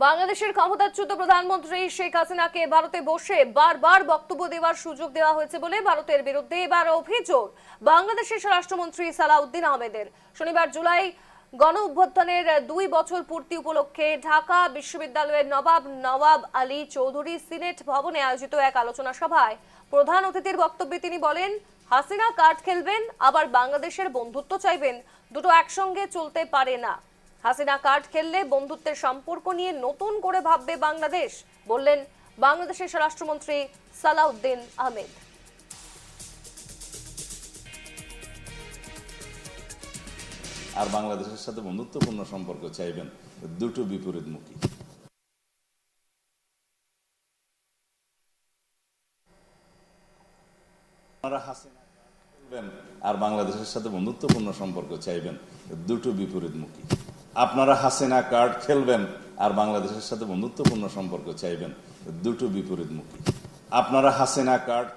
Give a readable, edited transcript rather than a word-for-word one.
বাংলাদেশের ক্ষমতাচ্যুত প্রধানমন্ত্রী শেখ হাসিনাকে ভারতে বসে বারবার বক্তব্য দেওয়ার সুযোগ দেওয়া হয়েছে বলে ভারতের বিরুদ্ধে এবার অভিযোগ বাংলাদেশের স্বরাষ্ট্রমন্ত্রী সালাউদ্দিন আহমেদের। শনিবার জুলাই গণ অভ্যুত্থানের 2 বছর পূর্তি উপলক্ষে ঢাকা বিশ্ববিদ্যালয়ের নবাব আলী চৌধুরী সিনেট ভবনে আয়োজিত এক আলোচনা সভায় প্রধান অতিথির বক্তব্যে তিনি বলেন, হাসিনা কার্ড খেলবেন আবার বাংলাদেশের বন্ধুত্ব চাইবেন, দুটো একসঙ্গে চলতে পারে না। হাসিনা কার্ড খেললে বন্ধুত্বের সম্পর্ক নিয়ে নতুন করে ভাববে বাংলাদেশ, বললেন বাংলাদেশের স্বরাষ্ট্রমন্ত্রী সালাউদ্দিন আহমেদ। আর বাংলাদেশের সাথে বন্ধুত্বপূর্ণ সম্পর্ক চাইবেন, দুটো বিপরীতমুখী। আপনারা হাসিনা খেলবেন আর বাংলাদেশের সাথে বন্ধুত্বপূর্ণ সম্পর্ক চাইবেন, দুটো বিপরীতমুখী। আপনারা হাসিনা কার্ড খেলবেন আর বাংলাদেশের সাথে বন্ধুত্বপূর্ণ সম্পর্ক চাইবেন, দুটো বিপরীতমুখী। আপনারা হাসিনা কার্ড